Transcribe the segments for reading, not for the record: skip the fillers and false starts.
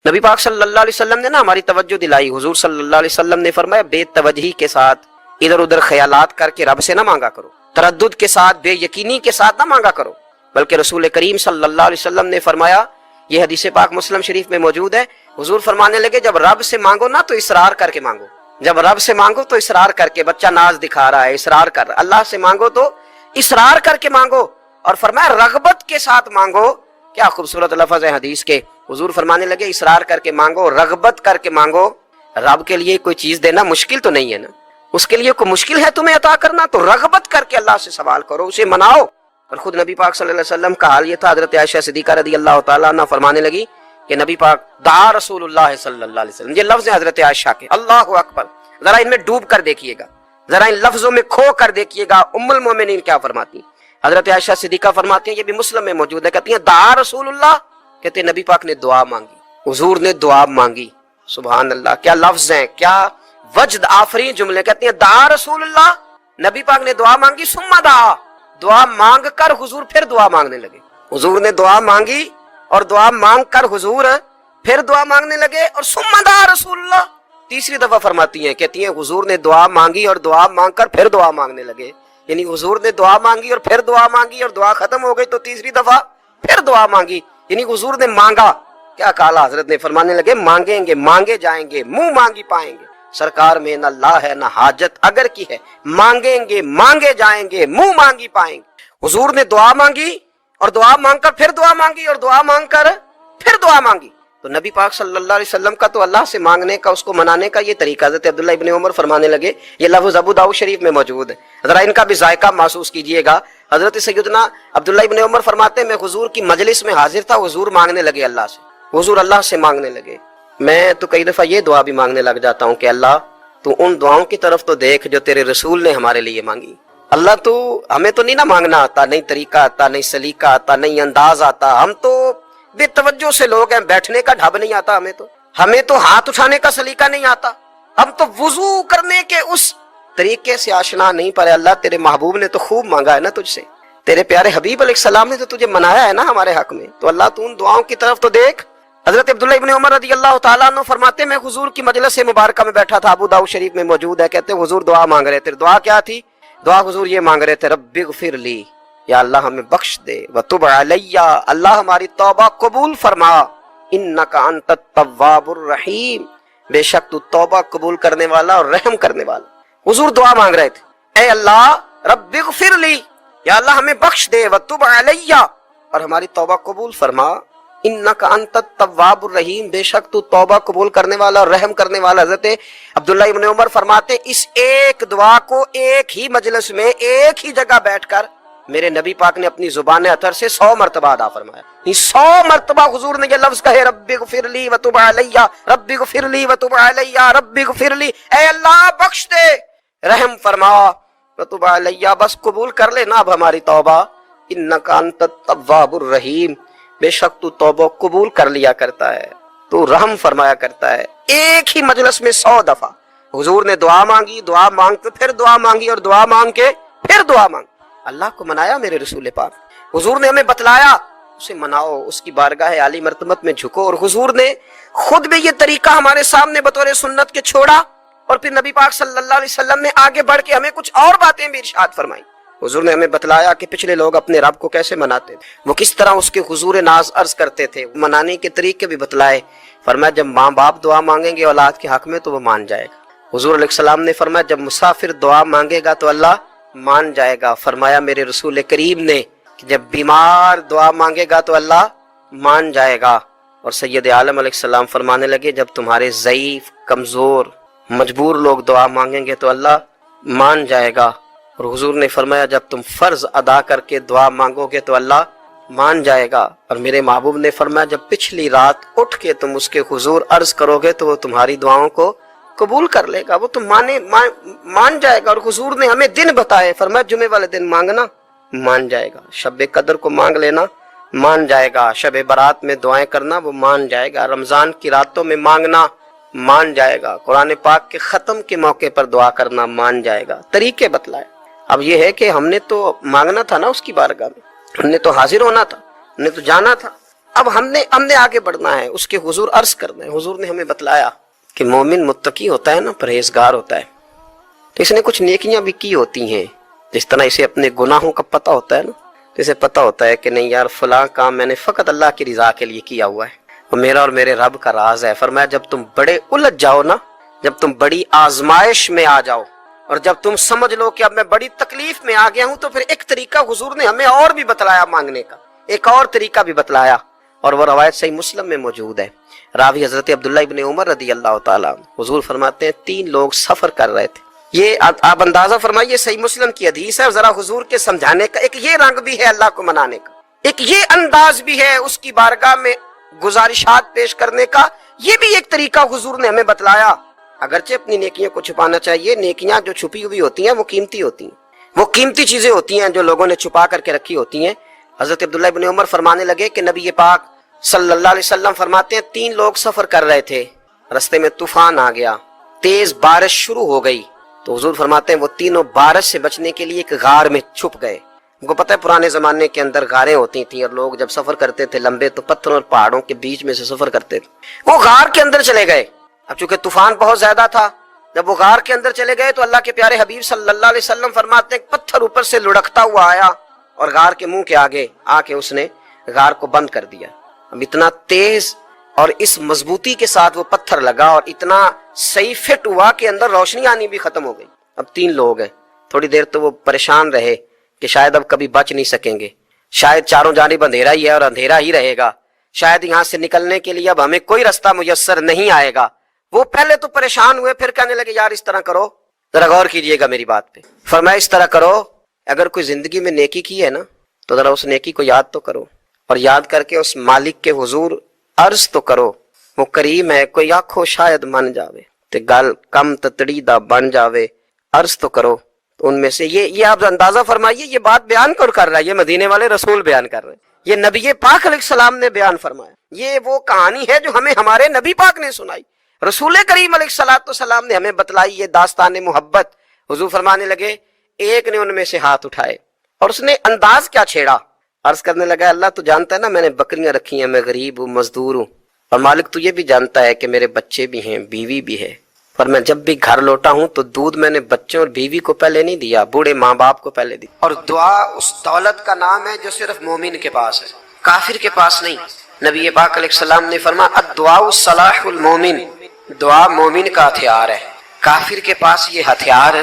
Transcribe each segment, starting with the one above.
نبی پاک صلی اللہ علیہ وسلم نے نا ہماری توجہ دلائی. حضور صلی اللہ علیہ وسلم نے فرمایا بے توجہی کے ساتھ ادھر ادھر خیالات کر کے رب سے نہ مانگا کرو, تردد کے ساتھ بے یقینی کے ساتھ نہ مانگا کرو, بلکہ رسول کریم صلی اللہ علیہ وسلم نے فرمایا, یہ حدیث پاک مسلم شریف میں موجود ہے, حضور فرمانے لگے جب رب سے مانگو نا تو اصرار کر کے مانگو. جب رب سے مانگو تو اصرار کر کے, بچہ ناز دکھا رہا ہے اصرار کر, اللہ سے مانگو تو اصرار کر کے مانگو. اور فرمایا رغبت کے ساتھ مانگو. کیا خوبصورت لفظ ہے حدیث کے. حضور فرمانے لگے اصرار کر کے مانگو, رغبت کر کے مانگو. رب کے لیے کوئی چیز دینا مشکل تو نہیں ہے نا, اس کے لیے کوئی مشکل ہے تمہیں عطا کرنا, تو رغبت کر کے اللہ سے سوال کرو, اسے مناؤ. اور خود نبی پاک صلی اللہ علیہ وسلم کا حال یہ تھا. حضرت عائشہ صدیقہ رضی اللہ تعالیٰ عنہ فرمانے لگی کہ نبی پاک دعا رسول اللہ صلی اللہ علیہ وسلم, یہ لفظ ہے حضرت عائشہ کے. اللہ اکبر, ذرا ان میں ڈوب کر دیکھیے گا, ذرا ان لفظوں میں کھو کر دیکھیے گا. ام المومنین کیا فرماتی ہیں, حضرت عائشہ صدیقہ فرماتی ہیں, یہ بھی مسلم میں موجود ہے, کہتی ہیں دعا رسول اللہ, کہتے ہیں نبی پاک نے دعا مانگی, حضور نے دعا مانگی. سبحان اللہ, کیا لفظ ہیں, کیا وجد آفرین جملے. کہتی ہیں دعا رسول اللہ, نبی پاک نے دعا مانگی, ثم دعا, دعا مانگ کر حضور پھر دعا مانگنے لگے. حضور نے دعا مانگی اور دعا مانگ کر حضور پھر دعا مانگنے لگے. اور ثم دعا رسول اللہ, تیسری دفعہ فرماتی ہیں, کہتی ہیں حضور نے دعا مانگی اور دعا مانگ کر پھر دعا مانگنے لگے. یعنی حضور نے دعا مانگی اور پھر دعا مانگی اور دعا ختم ہو گئی تو تیسری دفعہ پھر دعا مانگی. یعنی حضور نے مانگا. کیا کالا حضرت نے فرمانے لگے مانگیں گے مانگے جائیں گے, منہ مانگی پائیں گے. سرکار میں نہ لا ہے نہ حاجت اگر کی ہے, مانگیں گے مانگے جائیں گے, منہ مانگی پائیں گے. حضور نے دعا مانگی اور دعا مانگ کر پھر دعا مانگی اور دعا مانگ کر پھر دعا مانگی. تو نبی پاک صلی اللہ علیہ وسلم کا تو اللہ سے مانگنے کا, اس کو منانے کا یہ طریقہ. حضرت عبداللہ ابن عمر فرمانے لگے, یہ لفظ ابو داؤد شریف میں موجود ہے, ذرا ان کا بھی ذائقہ محسوس کیجئے گا. حضرت سیدنا عبداللہ ابن عمر فرماتے ہیں میں حضور کی مجلس میں حاضر تھا, حضور مانگنے لگے اللہ سے, حضور اللہ سے مانگنے لگے. میں تو کئی دفعہ یہ دعا بھی مانگنے لگ جاتا ہوں کہ اللہ تو ان دعاؤں کی طرف تو دیکھ جو تیرے رسول نے ہمارے لیے مانگی. اللہ تو ہمیں تو نہیں نہ مانگنا آتا, نہیں طریقہ آتا, نہیں سلیقہ آتا, نہیں انداز آتا. ہم تو بے توجہ سے لوگ ہیں, بیٹھنے کا ڈھب نہیں آتا ہمیں تو ہاتھ اٹھانے کا سلیقہ نہیں آتا, ہم تو وضو کرنے کے اس طریقے سے آشنا نہیں. پر اللہ تیرے محبوب نے تو خوب مانگا ہے نا تجھ سے, تیرے پیارے حبیب علیہ السلام نے تو تجھے منایا ہے نا ہمارے حق میں, تو اللہ تو ان دعاؤں کی طرف تو دیکھ. حضرت عبداللہ ابن عمر رضی اللہ تعالیٰ عنہ فرماتے میں حضور کی مجلس مبارکہ میں بیٹھا تھا, ابو داؤد شریف میں موجود ہے. کہتے حضور دعا مانگ رہے تھے. دعا کیا تھی؟ دعا حضور یہ مانگ رہے تھے رب اغفر لی, یا اللہ ہمیں بخش دے, وتب علی, اللہ ہماری توبہ قبول فرما, انک انت التواب الرحیم, بے شک تو توبہ قبول کرنے والا اور رحم کرنے والا. حضور دعا مانگ رہے تھے, اے اللہ رب اغفر لی, یا اللہ ہمیں بخش دے, وتب علی, اور ہماری توبہ قبول فرما, انک انت التواب الرحیم, بے شک تو توبہ قبول کرنے والا اور رحم کرنے والا. حضرت عبداللہ ابن عمر فرماتے اس ایک دعا کو ایک ہی مجلس میں ایک ہی جگہ بیٹھ کر میرے نبی پاک نے اپنی زبان اطہر سے 100 مرتبہ ادا فرمایا. 100 مرتبہ حضور نے یہ لفظ کہے رب اغفر لی وتب علی, رب اغفر لی وتب علی, رب اغفر لی, اے اللہ بخش دے رحم فرما, وتب علی, بس قبول کر لینا اب ہماری توبہ, انک انت التواب الرحیم, بے شک تو توبہ قبول کر لیا کرتا ہے, تو رحم فرمایا کرتا ہے. ایک ہی مجلس میں 100 دفعہ حضور نے دعا مانگی, دعا مانگ کے پھر دعا مانگی اور دعا مانگ کے پھر دعا مانگی. اللہ کو منایا میرے رسول پاک, حضور نے ہمیں بتلایا اسے مناؤ, اس کی بارگاہ عالی مرتبت میں جھکو. اور حضور نے خود بھی یہ طریقہ ہمارے سامنے بطور سنت کے چھوڑا, اور پھر نبی پاک صلی اللہ علیہ وسلم نے آگے بڑھ کے ہمیں کچھ اور باتیں بھی ارشاد فرمائی. حضور نے ہمیں بتلایا کہ پچھلے لوگ اپنے رب کو کیسے مناتے تھے, وہ کس طرح اس کے حضور ناز عرض کرتے تھے, منانے کے طریقے بھی بتلائے. فرمایا جب ماں باپ دعا مانگیں گے اولاد کے حق میں تو وہ مان جائے گا. حضور علیہ السلام نے فرمایا جب مسافر دعا مانگے گا تو اللہ مان جائے گا. فرمایا میرے رسول کریم نے کہ جب بیمار دعا مانگے گا تو اللہ مان جائے گا. اور سید عالم علیہ السلام فرمانے لگے جب تمہارے ضعیف, کمزور, مجبور لوگ دعا مانگیں گے تو اللہ مان جائے گا. اور حضور نے فرمایا جب تم فرض ادا کر کے دعا مانگو گے تو اللہ مان جائے گا. اور میرے محبوب نے فرمایا جب پچھلی رات اٹھ کے تم اس کے حضور عرض کرو گے تو وہ تمہاری دعاؤں کو قبول کر لے گا, وہ تم مان جائے گا. اور حضور نے ہمیں دن بتائے, فرمایا جمعے والے دن مانگنا مان جائے گا, شب قدر کو مانگ لینا مان جائے گا, شب برات میں دعائیں کرنا وہ مان جائے گا, رمضان کی راتوں میں مانگنا مان جائے گا, قرآن پاک کے ختم کے موقع پر دعا کرنا مان جائے گا. طریقے بتلائے. اب یہ ہے کہ ہم نے تو مانگنا تھا نا اس کی بارگاہ میں, ہم نے تو حاضر ہونا تھا, ہم نے تو جانا تھا. اب ہم نے آگے بڑھنا ہے، اس کے حضور عرض کرنا ہے۔ حضور نے ہمیں بتلایا کہ مومن متقی ہوتا ہے نا، پرہیزگار ہوتا ہے، تو اس نے کچھ نیکیاں بھی کی ہوتی ہیں، جس طرح اسے اپنے گناہوں کا پتہ ہوتا ہے نا، تو اسے پتہ ہوتا ہے کہ نہیں یار فلاں کام میں نے فقط اللہ کی رضا کے لیے کیا ہوا ہے، وہ میرا اور میرے رب کا راز ہے۔ فرمایا جب تم بڑے الجھ جاؤ نا، جب تم بڑی آزمائش میں آ جاؤ، اور جب تم سمجھ لو کہ اب میں بڑی تکلیف میں آ گیا ہوں، تو پھر ایک طریقہ حضور نے ہمیں اور بھی بتلایا مانگنے کا، ایک اور طریقہ بھی بتلایا، اور وہ روایت صحیح مسلم میں موجود ہے۔ راوی حضرت عبداللہ ابن عمر رضی اللہ تعالیٰ عنہ، حضور فرماتے ہیں 3 لوگ سفر کر رہے تھے۔ یہ آپ اندازہ فرمائیے، صحیح مسلم کی حدیث ہے، اور ذرا حضور کے سمجھانے کا ایک یہ رنگ بھی ہے اللہ کو منانے کا، ایک یہ انداز بھی ہے اس کی بارگاہ میں گزارشات پیش کرنے کا، یہ بھی ایک طریقہ حضور نے ہمیں بتلایا۔ اگرچہ اپنی نیکیوں کو چھپانا چاہیے، نیکیاں جو چھپی ہوئی ہوتی ہیں وہ قیمتی ہوتی ہیں، وہ قیمتی چیزیں ہوتی ہیں جو لوگوں نے چھپا کر کے رکھی ہوتی ہیں۔ حضرت عبداللہ ابن عمر فرمانے لگے کہ نبی پاک صلی اللہ علیہ وسلم فرماتے ہیں 3 لوگ سفر کر رہے تھے، رستے میں طوفان آ گیا، تیز بارش شروع ہو گئی، تو حضور فرماتے ہیں وہ تینوں بارش سے بچنے کے لیے ایک غار میں چھپ گئے۔ ان کو پتہ ہے پرانے زمانے کے اندر غاریں ہوتی تھیں، اور لوگ جب سفر کرتے تھے لمبے تو پتھروں اور پہاڑوں کے بیچ میں سے سفر کرتے تھے، وہ غار کے اندر چلے گئے۔ اب چونکہ طوفان بہت زیادہ تھا، جب وہ غار کے اندر چلے گئے تو اللہ کے پیارے حبیب صلی اللہ علیہ وسلم فرماتے ہیں پتھر اوپر سے لڑکتا ہوا آیا اور غار کے منہ کے آگے آ کے اس نے غار کو بند کر دیا۔ اب اتنا تیز اور اس مضبوطی کے ساتھ وہ پتھر لگا اور اتنا صحیح فٹ ہوا کہ اندر روشنی آنی بھی ختم ہو گئی۔ اب 3 لوگ ہیں، تھوڑی دیر تو وہ پریشان رہے کہ شاید اب کبھی بچ نہیں سکیں گے، شاید چاروں جانب اندھیرا ہی ہے اور اندھیرا ہی رہے گا، شاید یہاں سے نکلنے کے لیے اب ہمیں کوئی رستہ میسر نہیں آئے گا۔ وہ پہلے تو پریشان ہوئے، پھر کہنے لگے یار اس طرح کرو، ذرا غور کیجئے گا میری بات پہ۔ فرمایا اس طرح کرو، اگر کوئی زندگی میں نیکی کی ہے نا تو ذرا اس نیکی کو یاد تو کرو، اور یاد کر کے اس مالک کے حضور عرض تو کرو، وہ کریم ہے، کوئی آنکھو شاید من جاوے تے گل کم تتڑی دا بن جاوے، عرض تو کرو۔ تو ان میں سے یہ آپ اندازہ فرمائیے، یہ بات بیان کر رہا ہے، یہ مدینے والے رسول بیان کر رہے ہیں، یہ نبی پاک علیہ السلام نے بیان فرمایا، یہ وہ کہانی ہے جو ہمیں ہمارے نبی پاک نے سنائی، رسول کریم علیہ السلام نے ہمیں بتلائی، یہ داستان محبت۔ حضور فرمانے لگے ایک نے ان میں سے ہاتھ اٹھائے اور اس نے انداز کیا چھیڑا، عرض کرنے لگا اللہ تو جانتا ہے نا میں نے بکریاں رکھی ہیں، میں غریب ہوں، مزدور ہوں، اور مالک تو یہ بھی جانتا ہے کہ میرے بچے بھی ہیں، بیوی بھی ہے، پر میں جب بھی گھر لوٹا ہوں تو دودھ میں نے بچوں اور بیوی کو پہلے نہیں دیا، بوڑھے ماں باپ کو پہلے دی۔ اور دعا اس دولت کا نام ہے جو صرف مومن کے پاس ہے، کافر کے پاس نہیں۔ نبی پاک علیہ السلام نے فرمایا الدعاء صلاح المومن، دعا مومن کا ہتھیار ہے، کافر کے پاس یہ ہتھیار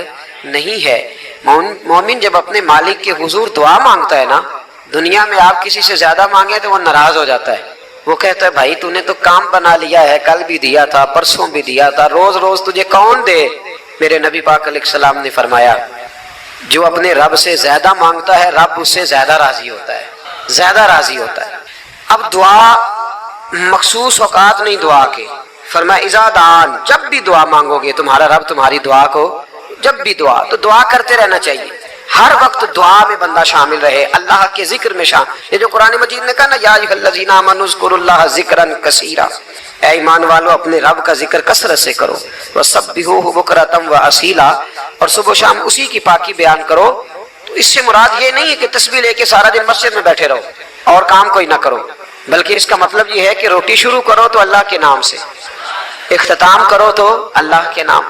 نہیں ہے۔ مومن جب اپنے مالک کے حضور دعا مانگتا ہے نا، دنیا میں آپ کسی سے زیادہ مانگے تو وہ ناراض ہو جاتا ہے، وہ کہتا ہے بھائی تو نے تو کام بنا لیا ہے، کل بھی دیا تھا، پرسوں بھی دیا تھا، روز روز تجھے کون دے۔ میرے نبی پاک علیہ السلام نے فرمایا جو اپنے رب سے زیادہ مانگتا ہے رب اس سے زیادہ راضی ہوتا ہے، زیادہ راضی ہوتا ہے۔ اب دعا مخصوص اوقات نہیں دعا کے، فرمایا اذا دعان، جب بھی دعا مانگو گے تمہارا رب تمہاری دعا کو، جب بھی دعا تو دعا کرتے رہنا چاہیے، ہر وقت دعا میں بندہ شامل رہے، اللہ کے ذکر میں شامل۔ یہ جو قرآن مجید نے کہا نا یا ایھا الذین آمنوا اذکروا اللہ ذکرا کثیرا، اے ایمان والو اپنے رب کا ذکر کثرت سے کرو، وسبحوہ بکرۃ واصیلا، اور صبح و شام اسی کی پاکی بیان کرو۔ تو اس سے مراد یہ نہیں ہے کہ تسبیح لے کے سارا دن مسجد میں بیٹھے رہو اور کام کوئی نہ کرو، بلکہ اس کا مطلب یہ ہے کہ روٹی شروع کرو تو اللہ کے نام سے، اختتام کرو تو اللہ کے نام،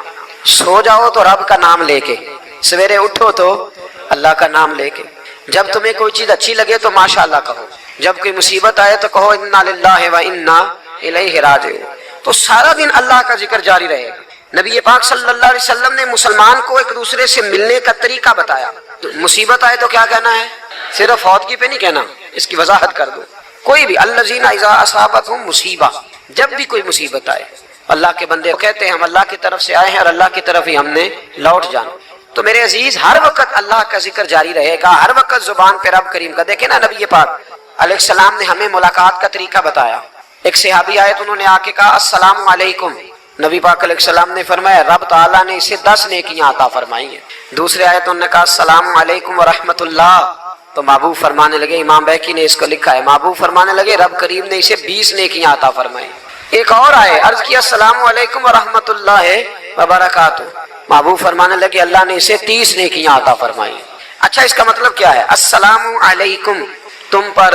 سو جاؤ تو رب کا نام لے کے، سویرے اٹھو تو اللہ کا نام لے کے، جب تمہیں کوئی چیز اچھی لگے تو ماشاءاللہ کہو، جب کوئی مصیبت آئے تو کہو انا للہ و انا الیہ راجعون۔ تو سارا دن اللہ کا ذکر جاری رہے گا۔ نبی پاک صلی اللہ علیہ وسلم نے مسلمان کو ایک دوسرے سے ملنے کا طریقہ بتایا، تو مصیبت آئے تو کیا کہنا ہے، صرف فوتگی پہ نہیں کہنا، اس کی وضاحت کر دو، کوئی بھی الذین اذا اصابتہم مصیبہ، جب بھی کوئی مصیبت آئے، اللہ کے بندے کہتے ہیں ہم اللہ کی طرف سے آئے ہیں اور اللہ کی طرف ہی ہم نے لوٹ جانا۔ تو میرے عزیز ہر وقت اللہ کا ذکر جاری رہے گا، ہر وقت زبان پہ رب کریم کا۔ دیکھیں نا نبی پاک علیہ السلام نے ہمیں ملاقات کا طریقہ بتایا۔ ایک صحابی آئے تو انہوں نے آ کے کہا السلام علیکم، نبی پاک علیہ السلام نے فرمایا رب تعالیٰ نے اسے 10 نیکیاں عطا فرمائی ہیں۔ دوسرے آئے تو انہوں نے کہا السلام علیکم ورحمۃ اللہ، تو محبوب فرمانے لگے، امام بیہقی نے اس کو لکھا ہے، محبوب فرمانے لگے رب کریم نے اسے 20 نیکیاں عطا فرمائی۔ ایک اور آئے، عرض کیا السلام علیکم ورحمۃ اللہ وبرکاتہ، محبوب فرمانے لگے اللہ نے اسے 30 نیکیاں عطا فرمائی۔ اچھا اس کا مطلب کیا ہے، السلام علیکم، تم پر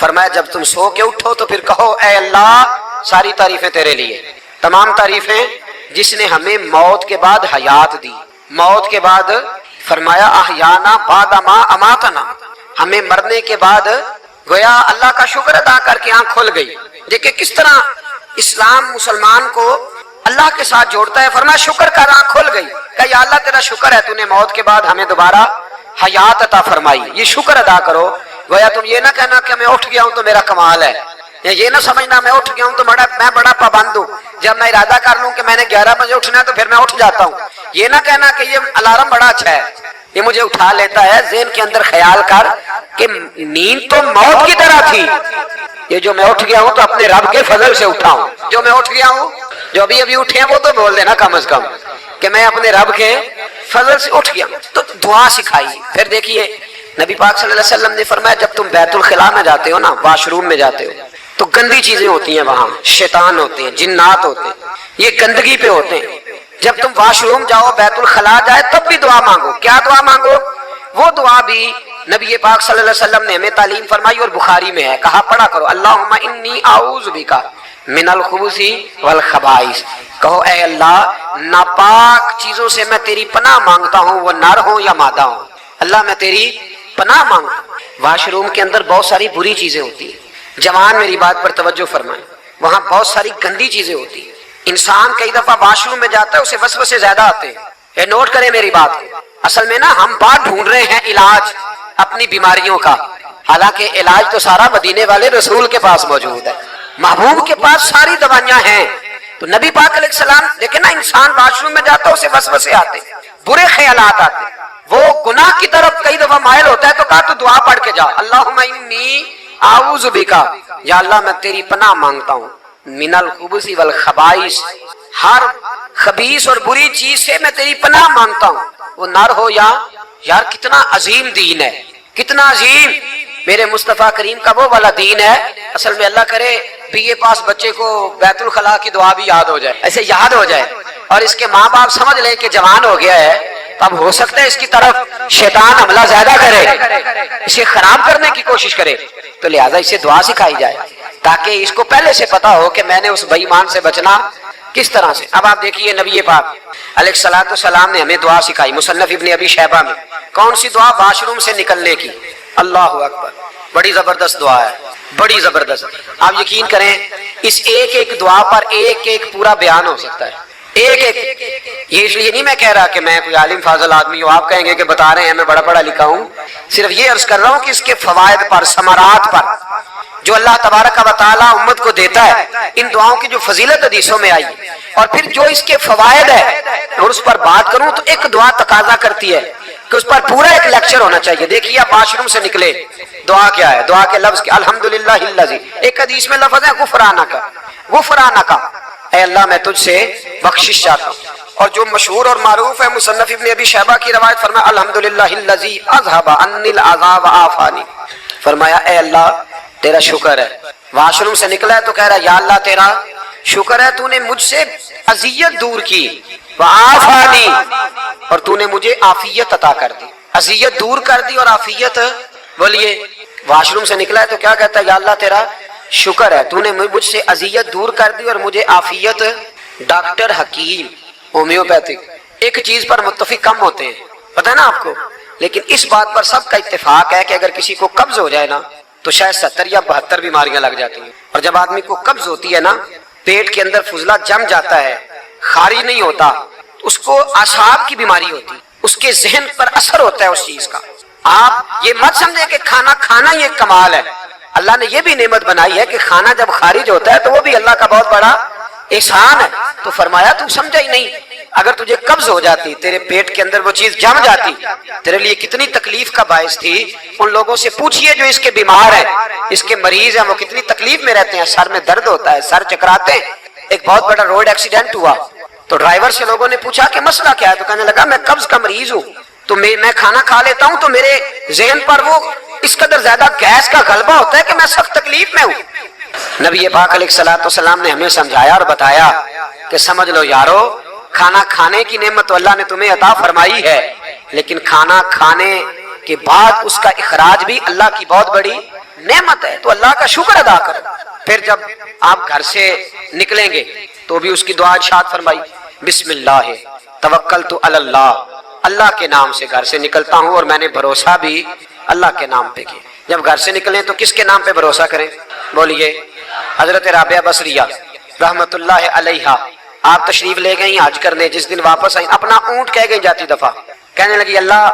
فرمایا جب تم سو کے اٹھو تو پھر کہو اے اللہ ساری تعریفیں تیرے لیے، تمام تعریفیں جس نے ہمیں موت کے بعد حیات دی، موت کے بعد فرمایا احیانا بعد ما اماتنا، ہمیں مرنے کے بعد گویا اللہ کا شکر ادا کر کے آنکھ کھل گئی۔ دیکھیں کس طرح اسلام مسلمان کو اللہ کے ساتھ جوڑتا ہے۔ فرمایا شکر کر، آنکھ کھل گئی، کہ یا اللہ تیرا شکر ہے تو نے موت کے بعد ہمیں دوبارہ حیات عطا فرمائی، یہ شکر ادا کرو۔ گویا تم یہ نہ کہنا کہ میں اٹھ گیا ہوں تو میرا کمال ہے، یا یہ نہ سمجھنا میں اٹھ گیا ہوں تو میں بڑا پابند ہوں، جب میں ارادہ کر لوں کہ میں نے 11 بجے اٹھنا ہے تو پھر میں اٹھ جاتا ہوں۔ یہ نہ کہنا کہ یہ الارم بڑا اچھا ہے، یہ مجھے اٹھا لیتا ہے۔ ذہن کے اندر خیال کر کہ نیند تو موت کی طرح تھی، یہ جو میں اٹھ گیا ہوں تو اپنے رب کے فضل سے اٹھا ہوں، جو میں اٹھ گیا ہوں، جو ابھی اٹھے ہیں وہ تو بول دینا کم از کم کہ میں اپنے رب کے فضل سے اٹھ گیا۔ تو دعا سکھائی۔ پھر دیکھیے نبی پاک صلی اللہ علیہ وسلم نے فرمایا جب تم بیت الخلاء میں جاتے ہو نا، واش روم میں جاتے ہو، تو گندی چیزیں ہوتی ہیں وہاں، شیطان ہوتے ہیں، جنات ہوتے ہیں، یہ گندگی پہ ہوتے ہیں۔ جب تم واش روم جاؤ، بیت الخلاء جائے، تب بھی دعا مانگو۔ کیا دعا مانگو؟ وہ دعا بھی نبی پاک صلی اللہ علیہ وسلم نے ہمیں تعلیم فرمائی اور بخاری میں ہے، کہا پڑھا کرو اللہم انی اعوذ بک من الخبث والخبائث، کہو اے اللہ ناپاک چیزوں سے میں تیری پناہ مانگتا ہوں، وہ نر ہوں یا مادہ ہوں، اللہ میں تیری پناہ مانگتا ہوں۔ واش روم کے اندر بہت ساری بری چیزیں ہوتی ہیں، جوان میری بات پر توجہ فرمائیں، وہاں بہت ساری گندی چیزیں ہوتی ہیں۔ انسان کئی دفعہ واش روم میں جاتا ہے، اسے وسوسے زیادہ آتے ہیں، یہ نوٹ کریں میری بات کو۔ اصل میں نا ہم بات ڈھونڈ رہے ہیں علاج اپنی بیماریوں کا، حالانکہ علاج تو سارا مدینے والے رسول کے پاس موجود ہے، محبوب کے پاس ساری دوائیاں ہیں۔ تو نبی پاک علیہ السلام دیکھیں نا، انسان واش روم میں جاتا ہے اسے وسوسے آتے، برے خیالات آتے، وہ گناہ کی طرف کئی دفعہ مائل ہوتا ہے، تو کہا تو دعا پڑھ کے جا اللہم انی اعوذ بک، یا اللہ میں تیری پناہ مانگتا ہوں، من الخبث والخبائث، ہر خبیث اور بری چیز سے میں تیری پناہ مانگتا ہوں، وہ نر ہو یا یار کتنا عظیم دین ہے، کتنا عظیم میرے مصطفیٰ کریم کا وہ والا دین ہے۔ اصل میں اللہ کرے بی اے پاس بچے کو بیت الخلاء کی دعا بھی یاد ہو جائے، ایسے یاد ہو جائے، اور اس کے ماں باپ سمجھ لیں کہ جوان ہو گیا ہے، تب ہو سکتا ہے اس کی طرف شیطان حملہ زیادہ کرے، اسے خراب کرنے کی کوشش کرے، تو لہٰذا اسے دعا سکھائی جائے تاکہ اس کو پہلے سے پتا ہو کہ میں نے اس بے ایمان سے بچنا کس طرح سے۔ اب آپ دیکھیے نبی پاک علیہ الصلوۃ والسلام نے ہمیں دعا سکھائی، مصنف ابن ابی شیبہ میں۔ کون سی دعا؟ واش روم سے نکلنے کی۔ اللہ اکبر، بڑی زبردست دعا ہے، بڑی زبردست۔ آپ یقین کریں اس ایک ایک دعا پر ایک ایک پورا بیان ہو سکتا ہے، ایک ایک۔ یہ اس لیے نہیں میں کہہ رہا کہ میں کوئی عالم فاضل آدمی ہوں، آپ کہیں گے کہ بتا رہے ہیں میں بڑا پڑھا لکھا ہوں، صرف یہ عرض کر رہا ہوں کہ اس کے فوائد پر، ثمرات پر جو اللہ تبارک و تعالی امت کو دیتا ہے، ان دعاؤں کی جو فضیلت حدیثوں میں آئی، اور پھر جو اس کے فوائد ہے، اور اس پر بات کروں تو ایک دعا تقاضا کرتی ہے کہ اس پر پورا ایک لیکچر ہونا چاہیے۔ دیکھیے آپ واش روم سے نکلے، دعا کیا ہے؟ دعا کے لفظ کیا؟ الحمدللہ الذی، ایک حدیث میں لفظ ہے غفرانک، غفرانک، اے اللہ میں تجھ سے بخشش چاہتا ہوں۔ اور جو مشہور اور معروف ہے مصنف ابن ابی شیبہ کی روایت، فرمایا الحمدللہ الذی اذهب عني العذاب وعافانی، فرمایا اے اللہ تیرا شکر ہے۔ واش روم سے نکلا ہے تو کہہ رہا ہے یا اللہ تیرا شکر ہے، تو نے مجھ سے اذیت دور کی، وعافانی، اور تو نے مجھے عافیت عطا کر دی، اذیت دور کر دی اور عافیت۔ بولیے واش روم سے نکلا ہے تو کیا کہتا ہے؟ یا اللہ تیرا شکر ہے، تو نے مجھ سے اذیت دور کر دی اور مجھے عافیت۔ ڈاکٹر حکیم ہومیوپیتھک ایک چیز پر متفق کم ہوتے ہیں، پتہ ہے نا آپ کو، لیکن اس بات پر سب کا اتفاق ہے کہ اگر کسی کو قبض ہو جائے نا تو شاید 70 یا 72 بیماریاں لگ جاتی ہیں۔ اور جب آدمی کو قبض ہوتی ہے نا، پیٹ کے اندر فضلہ جم جاتا ہے، خارج نہیں ہوتا، اس کو اعصاب کی بیماری ہوتی ہے، اس کے ذہن پر اثر ہوتا ہے اس چیز کا۔ آپ یہ مت سمجھیں کہ کھانا کھانا یہ کمال ہے، اللہ نے یہ بھی نعمت بنائی ہے کہ کھانا جب خارج ہوتا ہے تو وہ بھی اللہ کا بہت بڑا احسان ہے۔ تو فرمایا تو سمجھا ہی نہیں، اگر تجھے قبض ہو جاتی، تیرے پیٹ کے اندر وہ چیز جم جاتی، تیرے لیے کتنی تکلیف کا باعث تھی۔ ان لوگوں سے پوچھئے جو اس کے بیمار ہیں، اس کے مریض ہیں، وہ کتنی تکلیف میں رہتے ہیں، سر میں درد ہوتا ہے، سر چکراتے ہیں۔ ایک بہت بڑا روڈ ایکسیڈنٹ ہوا تو ڈرائیور سے لوگوں نے پوچھا کہ مسئلہ کیا ہے، تو کہنے لگا میں قبض کا مریض ہوں، تو میں کھانا کھا لیتا ہوں تو میرے ذہن پر وہ اس قدر زیادہ گیس کا غلبہ ہوتا ہے کہ میں سخت تکلیف میں ہوں۔ نبی پاک علیہ الصلوۃ والسلام نے ہمیں سمجھایا اور بتایا کہ سمجھ لو یارو، کھانا کھانے کی نعمت تو اللہ نے تمہیں عطا فرمائی ہے، لیکن کھانا کھانے کے بعد اس کا اخراج بھی اللہ کی بہت بڑی نعمت ہے تو اللہ کا شکر ادا کرو. پھر جب آپ گھر سے نکلیں گے تو بھی اس کی دعا ارشاد فرمائی بسم اللہ توکلت علی اللہ، اللہ کے نام سے گھر سے نکلتا ہوں اور میں نے بھروسہ بھی اللہ کے نام پہ کیا. جب گھر سے نکلیں تو کس کے نام پہ بھروسہ کریں؟ بولیے. حضرت رابعہ بصریہ رحمت اللہ علیہا آپ تشریف لے گئیں حج کرنے، جس دن واپس آئیں اپنا اونٹ کہہ گئی جاتی دفعہ، کہنے لگی اللہ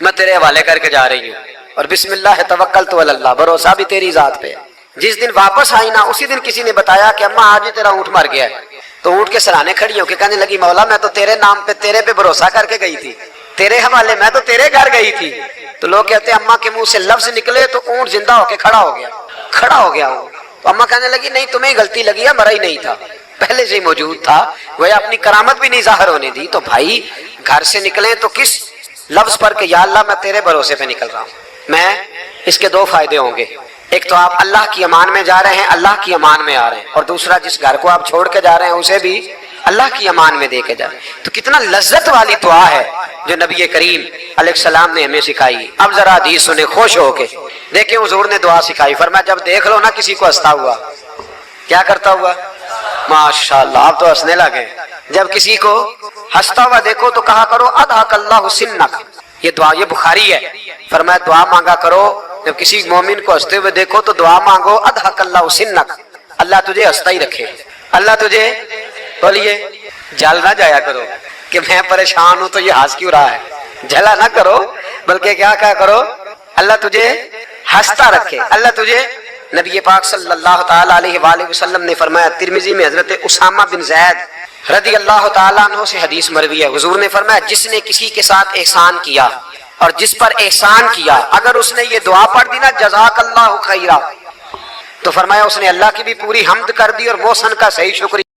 میں تیرے حوالے کر کے جا رہی ہوں اور بسم اللہ توکلت علی اللہ، بھروسہ بھی تیری ذات پہ. جس دن واپس آئی نا اسی دن کسی نے بتایا کہ اماں آج ہی تیرا اونٹ مر گیا ہے، تو اونٹ کے سرانے کھڑی ہو کے کہنے لگی مولا میں تو تیرے نام پہ تیرے پہ بھروسہ کر کے گئی تھی، تیرے حوالے میں تو تیرے گھر گئی تھی. تو لوگ کہتے ہیں اماں کے منہ سے لفظ نکلے تو اونٹ زندہ ہو کے کھڑا ہو گیا وہ. تو اماں کہنے لگی نہیں تمہیں غلطی لگی ہے، مرا ہی نہیں تھا، پہلے سے ہی موجود تھا، وہ اپنی کرامت بھی نہیں ظاہر ہونے دی. تو بھائی گھر سے نکلیں تو کس لفظ پر کہ یا اللہ میں تیرے بھروسے پہ نکل رہا ہوں. میں اس کے دو فائدے ہوں گے، ایک تو آپ اللہ کی امان میں جا رہے ہیں، اللہ کی امان میں آ رہے ہیں، اور دوسرا جس گھر کو آپ چھوڑ کے جا رہے ہیں اسے بھی اللہ کی امان میں دے کے جا رہے ہیں. تو کتنا لذت والی دعا ہے جو نبی کریم علیہ السلام نے ہمیں سکھائی. اب ذرا حدیث سنیں خوش ہو کے. دیکھیں حضور نے دعا سکھائی، فرمایا جب دیکھ لو نا کسی کو ہنستا ہوا، کیا کرتا ہوا؟ ماشاءاللہ آپ تو ہنسنے لگے. جب کسی کو ہنستا ہوا دیکھو تو کہا کرو اضحک اللہ سنک. یہ دعا یہ بخاری ہے، فرمایا دعا مانگا کرو جب کسی مومن کو ہنستے ہوئے دیکھو تو دعا مانگو اضحک اللہ سنک، اللہ تجھے ہنستا ہی رکھے. اللہ تجھے بولیے جل نہ جایا کرو کہ میں پریشان ہوں تو یہ ہنس کیوں رہا ہے، جلا نہ کرو، بلکہ کیا کہا کرو اللہ تجھے ہنستا رکھے. اللہ تجھے نبی پاک صلی اللہ تعالی علیہ وآلہ وسلم نے فرمایا، ترمذی میں حضرت اسامہ بن زید رضی اللہ تعالیٰ عنہ سے حدیث مروی ہے، حضور نے فرمایا جس نے کسی کے ساتھ احسان کیا اور جس پر احسان کیا اگر اس نے یہ دعا پڑھ دی نا جزاک اللہ خیرا، تو فرمایا اس نے اللہ کی بھی پوری حمد کر دی اور محسن کا صحیح شکریہ